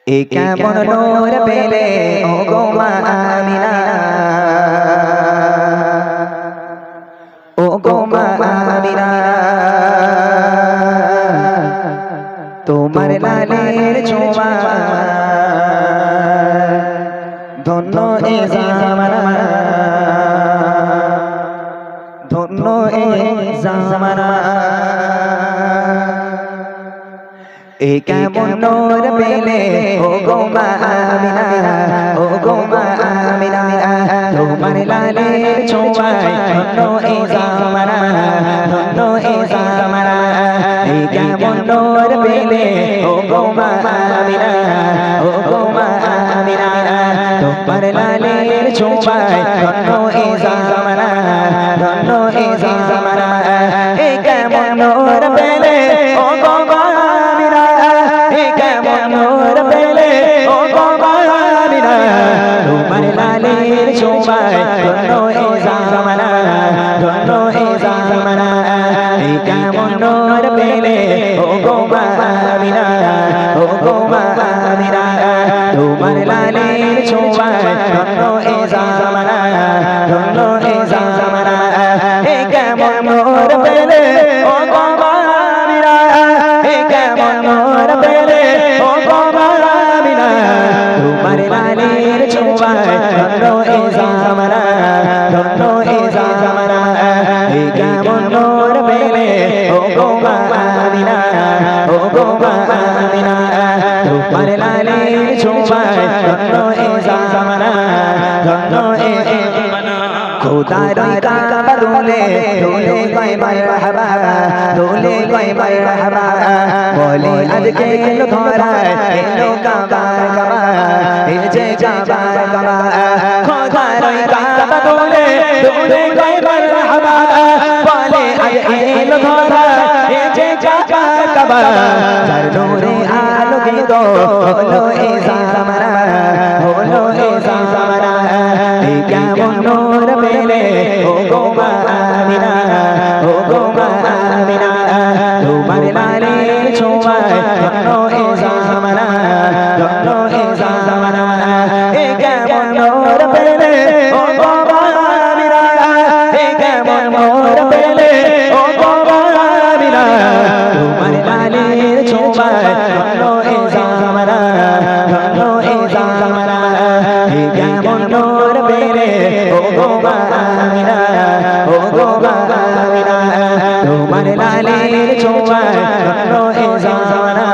এ কেমন নূর পেলে ও গো মা আমিনা, ও গো মা আমিনা, তোমার লালের ছোঁয়া ধন্য এ জামানা, ধন্য এ জামানা। এ কেমন নূর পেলে ও গো মা আমিনা, ও গো মা আমিনা, তোমার লালের ছোঁয়ায় ধন্য এ জামানা, ধন্য এ জামানা। এ কেমন নূর পেলে ও গো মা আমিনা, ও গো মা আমিনা, তোমার লালের ছোঁয়ায় ধন্য এ জামানা, ধন্য এ জামানা। এ কেমন নূর পেলে ও গো মা আমিনা, এ কেমন নূর পেলে ও গো মা আমিনা, তোমার লালের ছোঁয়ায় ধন্য এ জামানা, ধন্য এ জামানা। এ কেমন নূর পেলে ও গো মা আমিনা, ও গো মা আমিনা, তোমার লালের ছোঁয়ায় ধন্য এ জামানা, ধন্য এ জামানা। এ কেমন নূর পেলে ও গো মা আমিনা, এ কেমন নূর পেলে ও গো মা আমিনা, তোমার লালের ছোঁয়ায় ধন্য এ জামানা, ধন্য এ জামানা। এ কেমন নূর পেলে ও গো মা আমিনা, ও গো মা আমিনা, তোমার লালের ছোঁয়ায় ধন্য এ জামানা, ধন্য এ জামানা। খোদার কাবা দোলে দোলে কয় মারহাবা, দোলে কয় মারহাবা, বলে আজকে এলো ধরায় এলো কাবার কাবা, এ যে কাবার কাবা। খোদার কাবা দোলে দোলে কয় মারহাবা, বলে আজকে এলো ধরায় এ যে কাবার কাবা। যার নূরে আলোকিত হলো এ জামানা, হলো এ জামানা। এ কেমন নূর পেলে ও গো মা আমিনা, ও গো মা আমিনা, তোমার লালের ছোঁয়ায় ধন্য এ জামানা, ধন্য এ জামানা। এ কেমন নূর পেলে ও গো মা আমিনা, এ কেমন নূর পেলে ও গো মা আমিনা, তোমার লালের ছোঁয়ায় ধন্য এ জামানা, ধন্য এ জামানা। এ কেমন নূর পেলে ও গো মা আমিনা, ও গো মা আমিনা, তোমার লালের ছোঁয়ায় ধন্য এ জামানা,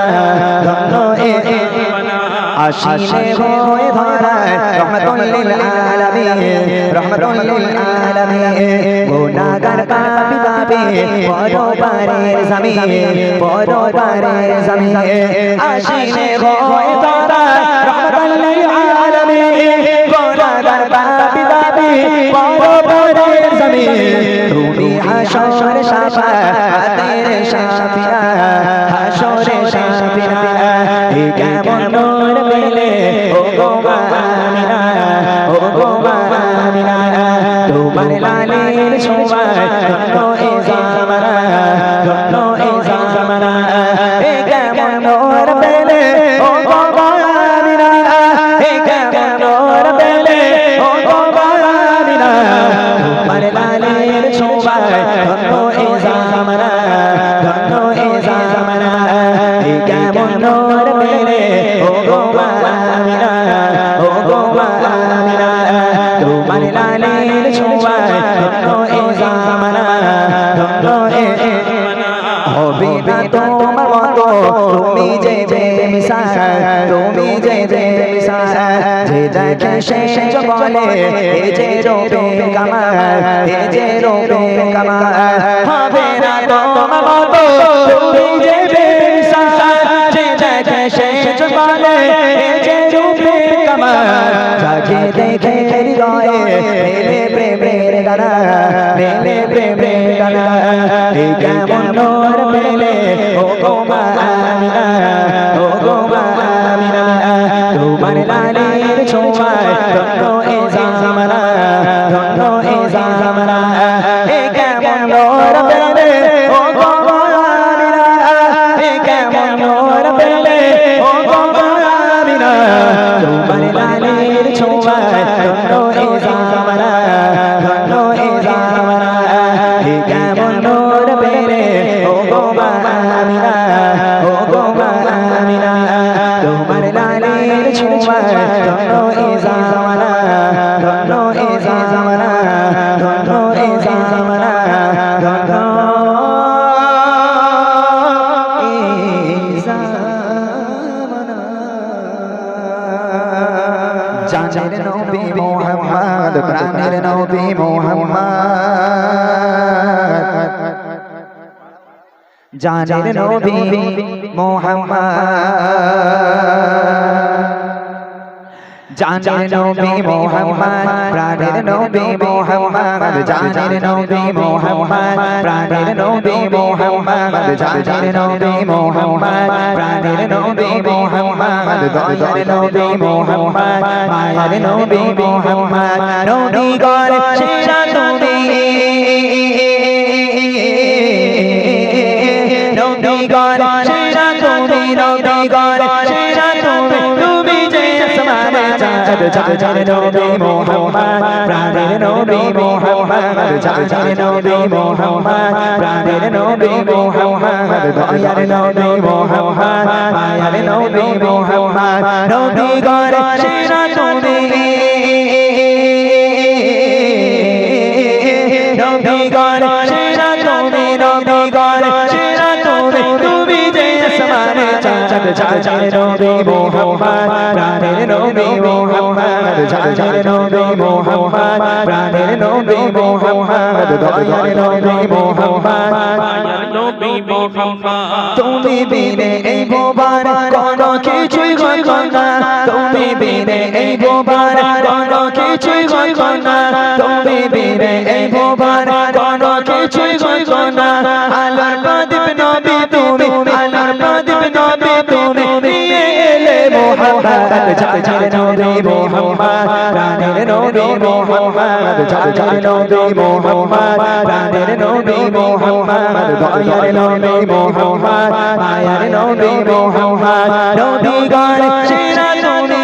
ধন্য এ জামানা। আশিনে হয়ে ধরায় রহমাতুল লিল আলামিন, রহমাতুল লিল আলামিন, গুনাহগার পাপী পাপী পরপারের জমিন, পরপারের জমিন। আশিনে হয়ে ধরায় রহমাতুল লিল আলামিন, গুনাহগার পাপী পাপী পরপারের জমিন। তুমি হাশর শাফাতের শাফিয়া, হাশর শাফিয়া। এ কেমন নূর পেলে ও গো মা আমিনা, ও গো মা আমিনা, তোমার লালের ছোঁয়ায় ধন্য এ জামানা, ধন্য এ জামানা। এ কেমন নূর পেলে ও গো মা আমিনা, এ কেমন নূর পেলে ও গো মা আমিনা, তোমার লালের ছোঁয়ায় ধন্য এ জামানা, ধন্য এ জামানা। এ কেমন নূর পেলে ও গো মা আমিনা, ও গো মা আমিনা, তোমার লালের ছোঁয়ায় ধন্য এ জামানা, ধন্য এ জামানা। হবে না তোমার মতো তুমি যে বেমিসাল, তুমি যে বেমিসাল, যে দেখে সে বলে এ যে রূপে কামাল, এ যে রূপে কামাল। হবে না তোমার মতো তুমি যে বেমিসাল, যে দেখে সে বলে এ যে রূপে কামাল। যাকে দেখে হৃদয়ে মেলে প্রেমের গানা, মেলে প্রেমের গানা। এ কেমন নূর পেলে ও গো মা আমিনা, ও গো মা আমিনা, তোমার লালের ছোঁয়ায় ধন্য এ জামানা, ধন্য এ জামানা। এ কেমন নূর পেলে ও গো মা আমিনা, এ কেমন নূর পেলে ও গো মা আমিনা, জানের নবী মোহাম্মদ প্রাণের নবী মোহাম্মদ জানের নবী মোহাম্মদ জানের নবী মোহাম্মদ প্রাণের নবী মোহাম্মদ জানের নবী মোহাম্মদ প্রাণের নবী মোহাম্মদ জানের নবী মোহাম্মদ প্রাণের নবী মোহাম্মদ দয়ার নবী মোহাম্মদ মায়ার নবী মোহাম্মদ নবী গণ সেরা তুমি নবী গণ সেরা তুমি নবী গণ সেরা তুমি যে আসমানে জানের নবী মোহাম্মদ প্রাণের নবী মোহাম্মদ জানের নবী মোহাম্মদ প্রাণের নবী মোহাম্মদ দয়ার নবী মোহাম্মদ মায়ার নবী মোহাম্মদ নবী গণ সেরা তুমি নবী গণ সেরা তুমি নবী গণ সেরা তুমি যে আসমানে জানের নবী মোহাম্মদ প্রাণের নবী মোহাম্মদ জানের নবী মোহাম্মদ প্রাণের নবী মোহাম্মদ দয়ার নবী মোহাম্মদ মায়ার নবী মোহাম্মদ তুমি বিনে এই ভুবন কোনো কিছুই হয় না তুমি বিনে এই ভুবন কোনো কিছুই হয় না তুমি বিনে এই ভুবন কোনো কিছুই হয় না আল্লাহর প্রদীপ নবী তুমি আল্লাহর প্রদীপ নবী তুমি নিয়ে এলে মোহাম্মদ জানের নবী মোহাম্মদ প্রাণের নবী মোহাম্মদ জানের নবী মোহাম্মদ প্রাণের নবী মোহাম্মদ দয়ার নবী মোহাম্মদ মায়ার নবী মোহাম্মদ নবী গণ সেরা তুমি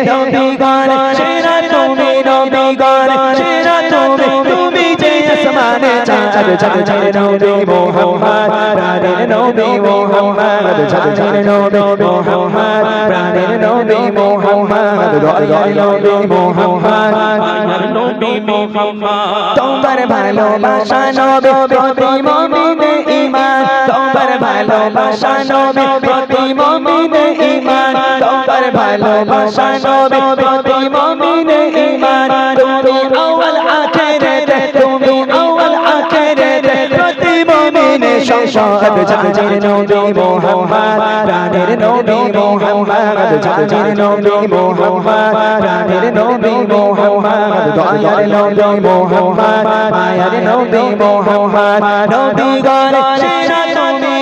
নবী গণ সেরা তুমি নবী গণ সেরা তুমি যে আসমানে জানের নবী মোহাম্মদ প্রাণের নবী মোহাম্মদ জানের নবী মোহাম্মদ প্রাণের নবী মোহাম্মদ দয়ার নবী মোহাম্মদ মায়ার নবী মোহাম্মদ তোমার ভালোবাসা নবী প্রতি মুমিনে ঈমান তোমার ভালোবাসা নবী প্রতি মুমিনে ঈমান তোমার ভালোবাসা নবী প্রতি মুমিনে ঈমান তুমি আউয়াল আখিরাতে তুমি আউয়াল আখিরাতে প্রতি মুমিনে সংসদ জানের নবী মোহাম্মদ প্রাণের নবী মোহাম্মদ জানের নবী মোহাম্মদ প্রাণের নবী মোহাম্মদ দয়ার নবী মোহাম্মদ মায়ার নবী মোহাম্মদ নবী গণ সেরা তুমি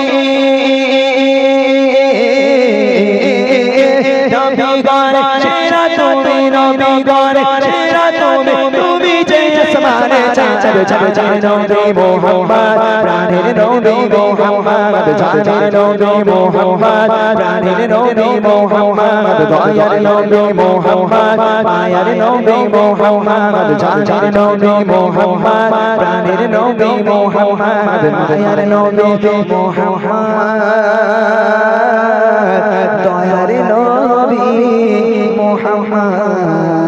নবী গণ সেরা তুমি নবী গণ সেরা তুমি যে আসমানে জানের নবী মোহাম্মদ প্রাণের নবী মোহাম্মদ জানের নবী মোহাম্মদ প্রাণের নবী মোহাম্মদ দয়ার নবী মোহাম্মদ মায়ার নবী মোহাম্মদ জানের নবী মোহাম্মদ প্রাণের নবী মোহাম্মদ মায়ার নবী মোহাম্মদ দয়ার নবী মোহাম্মদ